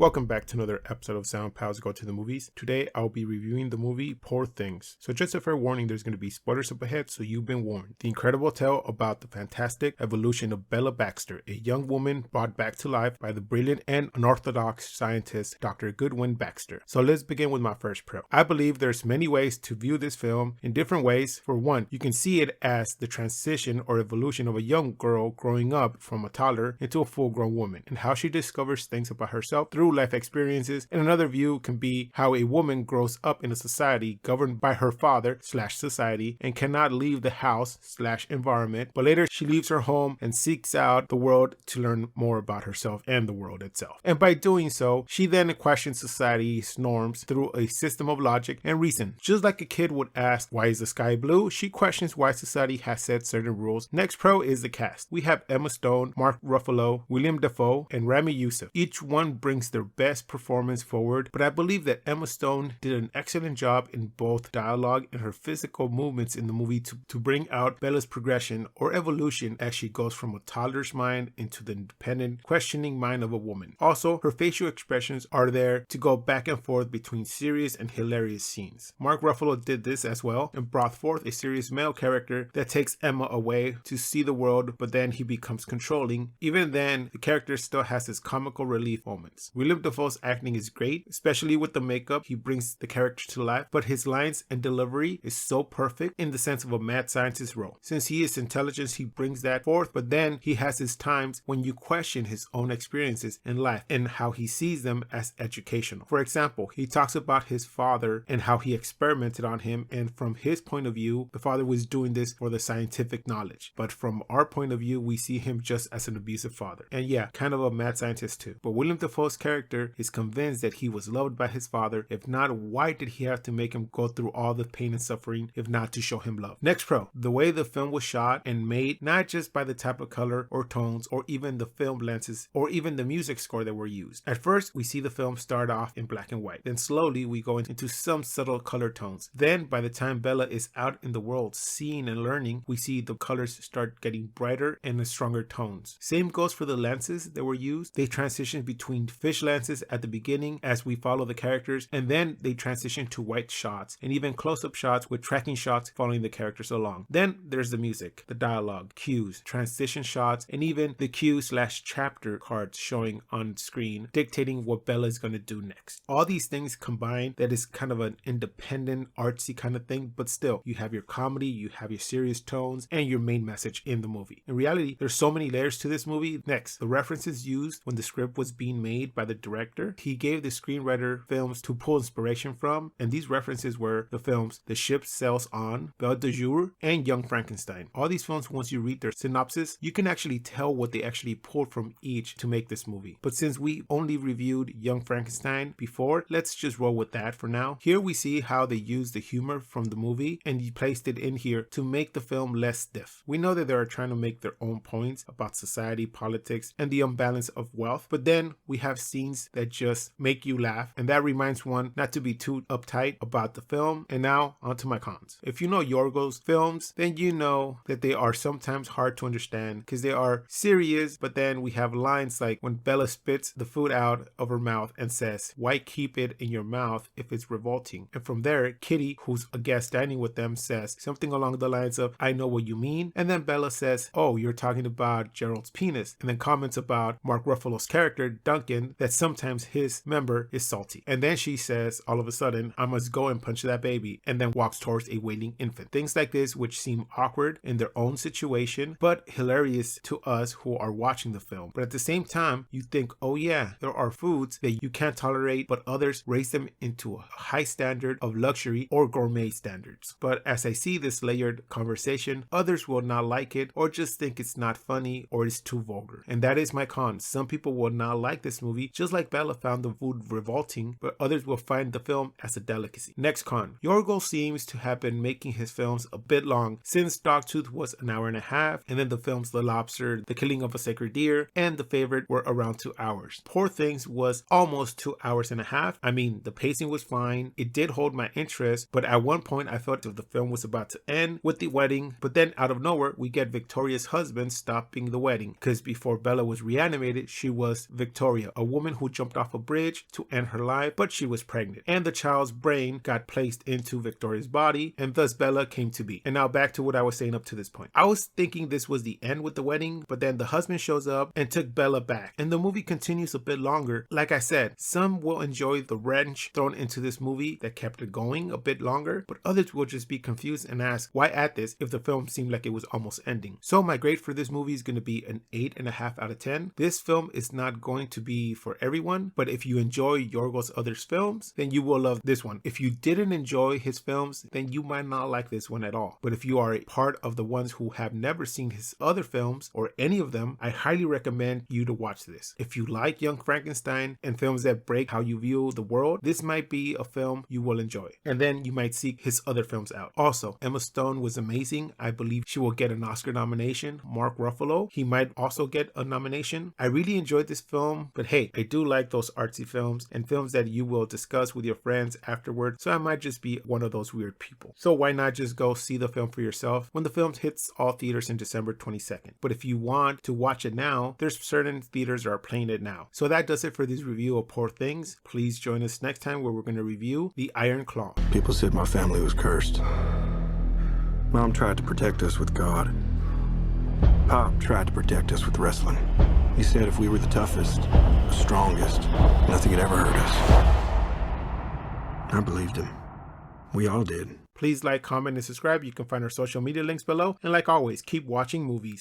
Welcome back to another episode of Sound Pals Go to the Movies. Today I'll be reviewing the movie Poor Things. So just a fair warning, there's going to be spoilers up ahead, so you've been warned. The incredible tale about the fantastic evolution of Bella Baxter, a young woman brought back to life by the brilliant and unorthodox scientist Dr. Goodwin Baxter. So let's begin with my first pro. I believe there's many ways to view this film in different ways. For one, you can see it as the transition or evolution of a young girl growing up from a toddler into a full-grown woman and how she discovers things about herself through life experiences. And another view can be how a woman grows up in a society governed by her father/society and cannot leave the house/environment, but later she leaves her home and seeks out the world to learn more about herself and the world itself. And by doing so, she then questions society's norms through a system of logic and reason. Just like a kid would ask, why is the sky blue? She questions why society has set certain rules. Next pro is the cast. We have Emma Stone, Mark Ruffalo, Willem Dafoe, and Rami Youssef. Each one brings their best performance forward, but I believe that Emma Stone did an excellent job in both dialogue and her physical movements in the movie to bring out Bella's progression or evolution as she goes from a toddler's mind into the independent, questioning mind of a woman. Also, her facial expressions are there to go back and forth between serious and hilarious scenes. Mark Ruffalo did this as well and brought forth a serious male character that takes Emma away to see the world, but then he becomes controlling. Even then, the character still has his comical relief moments. Willem Dafoe's acting is great, especially with the makeup. He brings the character to life, but his lines and delivery is so perfect in the sense of a mad scientist role. Since he is intelligent, he brings that forth, but then he has his times when you question his own experiences in life and how he sees them as educational. For example, he talks about his father and how he experimented on him, and from his point of view, the father was doing this for the scientific knowledge. But from our point of view, we see him just as an abusive father. And yeah, kind of a mad scientist too. But Willem Dafoe's character is convinced that he was loved by his father. If not, why did he have to make him go through all the pain and suffering if not to show him love? Next pro, the way the film was shot and made, not just by the type of color or tones or even the film lenses or even the music score that were used. At first, we see the film start off in black and white. Then slowly we go into some subtle color tones. Then by the time Bella is out in the world seeing and learning, we see the colors start getting brighter and in stronger tones. Same goes for the lenses that were used. They transition between fish lenses at the beginning as we follow the characters, and then they transition to white shots and even close-up shots with tracking shots following the characters along. Then there's the music, the dialogue, cues, transition shots, and even the cue/chapter cards showing on screen dictating what Bella is going to do next. All these things combined, that is kind of an independent, artsy kind of thing, but still, you have your comedy, you have your serious tones, and your main message in the movie. In reality, there's so many layers to this movie. Next, the references used when the script was being made by the director. He gave the screenwriter films to pull inspiration from, and these references were the films The Ship Sails On, Belle de Jour, and Young Frankenstein. All these films, once you read their synopsis, you can actually tell what they actually pulled from each to make this movie. But since we only reviewed Young Frankenstein before, let's just roll with that for now. Here we see how they used the humor from the movie and you placed it in here to make the film less stiff. We know that they are trying to make their own points about society, politics, and the imbalance of wealth, but then we have scenes that just make you laugh, and that reminds one not to be too uptight about the film. And now onto my cons. If you know Yorgos films, then you know that they are sometimes hard to understand because they are serious, but then we have lines like when Bella spits the food out of her mouth and says, why keep it in your mouth if it's revolting? And from there, Kitty, who's a guest dining with them, says something along the lines of, I know what you mean. And then Bella says, oh, you're talking about Gerald's penis. And then comments about Mark Ruffalo's character, Duncan, that sometimes his member is salty. And then she says, all of a sudden, I must go and punch that baby, and then walks towards a wailing infant. Things like this, which seem awkward in their own situation, but hilarious to us who are watching the film. But at the same time, you think, oh yeah, there are foods that you can't tolerate, but others raise them into a high standard of luxury or gourmet standards. But as I see this layered conversation, others will not like it or just think it's not funny or it's too vulgar. And that is my con. Some people will not like this movie, just like Bella found the food revolting, but others will find the film as a delicacy. Next con. Yorgos seems to have been making his films a bit long, since Dogtooth was an hour and a half, and then the films The Lobster, The Killing of a Sacred Deer, and The Favorite were around 2 hours. Poor Things was almost 2 hours and a half. I mean, the pacing was fine. It did hold my interest, but at one point I felt the film was about to end with the wedding, but then out of nowhere, we get Victoria's husband stopping the wedding, because before Bella was reanimated, she was Victoria, a woman woman who jumped off a bridge to end her life, but she was pregnant, and the child's brain got placed into Victoria's body, and thus Bella came to be. And now back to what I was saying up to this point. I was thinking this was the end with the wedding, but then the husband shows up and took Bella back, and the movie continues a bit longer. Like I said, some will enjoy the wrench thrown into this movie that kept it going a bit longer, but others will just be confused and ask, why add this if the film seemed like it was almost ending? So my grade for this movie is going to be an 8.5 out of 10. This film is not going to be for everyone, but if you enjoy Yorgos Other's films, then you will love this one. If you didn't enjoy his films, then you might not like this one at all. But if you are a part of the ones who have never seen his other films or any of them, I highly recommend you to watch this. If you like Young Frankenstein and films that break how you view the world, this might be a film you will enjoy. And then you might seek his other films out. Also, Emma Stone was amazing. I believe she will get an Oscar nomination. Mark Ruffalo, he might also get a nomination. I really enjoyed this film, but hey, I do like those artsy films and films that you will discuss with your friends afterward, so I might just be one of those weird people. So why not just go see the film for yourself when the film hits all theaters in December 22nd. But if you want to watch it now, there's certain theaters that are playing it now. So that does it for this review of Poor Things. Please join us next time where we're going to review The Iron Claw. People said my family was cursed. Mom tried to protect us with God. Pop tried to protect us with wrestling. He said if we were the toughest, the strongest, nothing could ever hurt us. I believed him. We all did. Please like, comment, and subscribe. You can find our social media links below. And like always, keep watching movies.